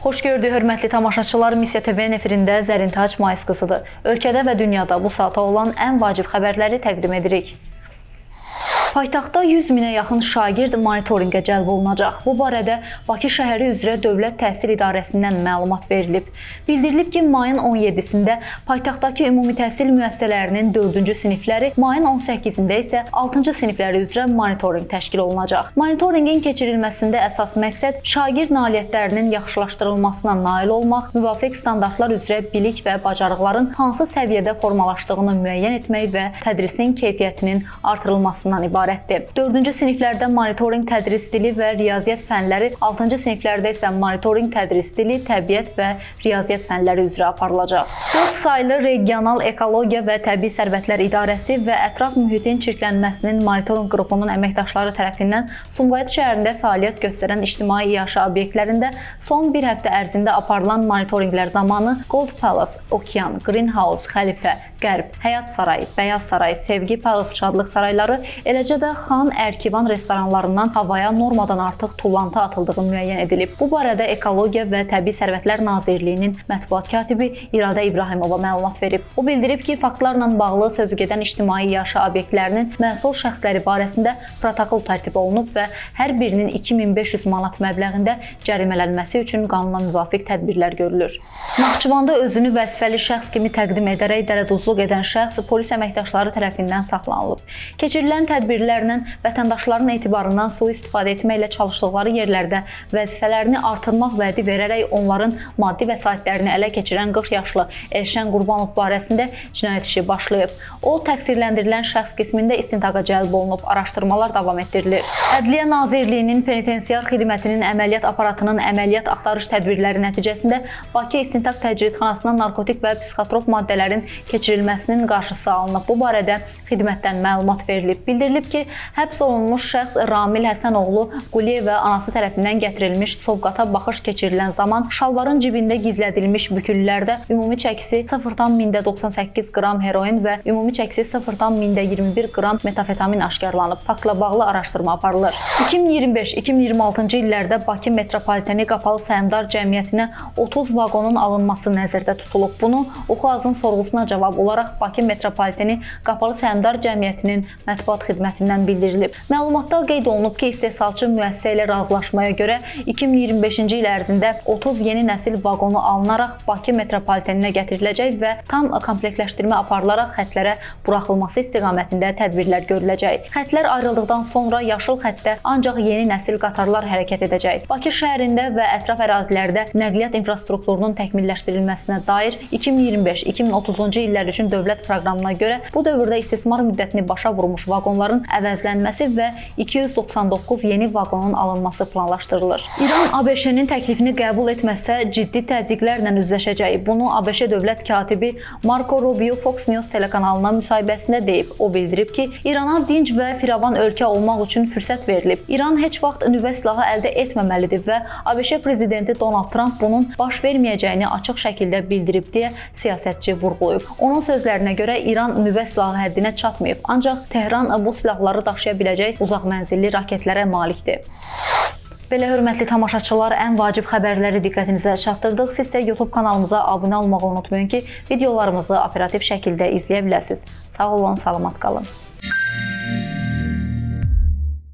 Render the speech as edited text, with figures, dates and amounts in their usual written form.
Xoş gördük, hörmətli tamaşaçılar. Missiya TV-nin efirində Zərintac Mayıs qızıdır. Ölkədə və dünyada bu saata olan ən vacib xəbərləri təqdim edirik. Paytaxtda 100 minə yaxın şagird monitorinqə cəlb olunacaq. Bu barədə Bakı şəhəri üzrə Dövlət Təhsil İdarəsindən məlumat verilib. Bildirilib ki, mayın 17-sində paytaxtdakı ümumi təhsil müəssisələrinin 4-cü sinifləri, mayın 18-də isə 6-cı sinifləri üzrə monitorinq təşkil olunacaq. Monitorinqin keçirilməsində əsas məqsəd şagird nailiyyətlərinin yaxşılaşdırılmasına nail olmaq, müvafiq standartlar üzrə bilik və bacarıqların hansı səviyyədə formalaşdığını müəyyən etmək və tədrisin keyfiyyətinin artırılmasından ibarətdir. 4-cü siniflərdə monitorinq tədris dili və riyaziyyat fənləri, 6-cı siniflərdə isə monitorinq tədris dili, təbiət və riyaziyyat fənləri üzrə aparılacaq. 4 saylı Regional Ekologiya və Təbii Sərvətlər İdarəsi və Ətraf Mühitin Çirklənməsinin monitorinq qrupunun əməkdaşları tərəfindən Sumqayıt şəhərində fəaliyyət göstərən ictimai iaşə obyektlərində son bir həftə ərzində aparılan monitorinqlər zamanı Gold Palace, Okean, Greenhouse, Xəlifə, Qərb, Həyat Sarayı, Bəyaz Saray, Sevgi Palace şadlıq sarayları, eləcə də Xan Ərkivan restoranlarından havaya normadan artıq tullantı atıldığı müəyyən edilib. Bu barədə Ekologiya və Təbii Sərvətlər Nazirliyinin mətbuat katibi İradə İbrahimova məlumat verib. O bildirib ki, faktlarla bağlı sözügedən ictimai iaşə obyektlərinin məsul şəxsləri barəsində protokol tərtib olunub və hər birinin 2500 manat məbləğində cərimələnməsi üçün qanuna müvafiq tədbirlər görülür. Naxçıvanda özünü vəzifəli şəxs kimi təqdim edərək dələduzluq edən şəxs polis əməkdaşları tərəfindən saxlanılıb. Keçirilən tədbirlərlə vətəndaşların etibarından sui-istifadə etməklə çalışdıqları yerlərdə vəzifələrini artırmaq vədi verərək onların maddi vəsaitlərini ələ keçirən 40 yaşlı Elşən Qurbanov barəsində cinayət işi başlayıb. O, təqsirləndirilən şəxs qismində istintaqa cəlb olunub, araşdırmalar davam etdirilir. Ədliyyə Nazirliyinin penitensiar xidmətinin əməliyyat aparatının əməliyyat axtarış tədbirləri nəticəsində Bakı İstintaq Təcridxanasına narkotik və psixotrop maddələrin keçirilməsinin qarşısı alınıb. Bu barədə xidmətdən məlumat verilib. Bildirilib ki, həbs olunmuş şəxs Ramil Həsənoğlu Quliyev və anası tərəfindən gətirilmiş Sovqata baxış keçirilən zaman şalvarın cibində gizlədilmiş büküllərdə ümumi çəkisi 0,98 qram heroin və ümumi çəkisi 0,21 qram metafetamin aşkarlanıb. Faktla bağlı araşdırma aparılır. 2025-2026-cı illərdə Bakı metropoliteni Qapalı Səhmdar Cəmiyyətinə 30 vaqonun alınması nəzərdə tutulub. Bunu Oxu-Azın sorğusuna cavab olaraq Bakı metropoliteni Qapalı Səhmdar Cəmiyyətinin mətbuat xidmətindən bildirilib. Məlumatda qeyd olunub ki, istehsalçı müəssisə ilə razılaşmaya görə 2025-ci il ərzində 30 yeni nəsil vaqonu alınaraq Bakı metropoliteninə gətiriləcək və tam komplektləşdirmə aparılaraq xətlərə buraxılması istiqamətində tədbirlər görüləcək. Xətlər ayrıldıqdan sonra yaşıl xəttdə ancaq yeni nəsil qatarlar hərəkət edəcək. Bakı şəhərində və ətraf ərazilərdə nəqliyyat infrastrukturunun təkmilləşdirilməsinə dair 2025-2030-cu illər üçün dövlət proqramına görə bu dövrdə istismar müddətini başa vurmuş vaqonların əvəzlənməsi və 299 yeni vaqonun alınması planlaşdırılır. İran ABŞ-nin təklifini qəbul etməsə ciddi təzyiqlərlə üzləşəcək. Bunu ABŞ dövlət katibi Marco Rubio Fox News telekanalına müsahibəsində deyib. O bildirib ki, İrana dinc və firavan ölkə olmaq üçün fürsət verilib. İran heç vaxt nüvə silahı əldə etməməlidir və ABŞ prezidenti Donald Trump bunun baş verməyəcəyini açıq şəkildə bildirib deyə siyasətçi vurğulayıb. Onun sözlərinə görə İran nüvə silahı həddinə çatmayıb, ancaq Tehran bu silahları daşıya biləcək uzaq mənzilli raketlərə malikdir. Belə hörmətli tamaşaçılar, ən vacib xəbərləri diqqətinizə çatdırdıq. Siz isə YouTube kanalımıza abunə olmağı unutmayın ki, videolarımızı operativ şəkildə izləyə biləsiniz. Sağ olun, salamat qalın.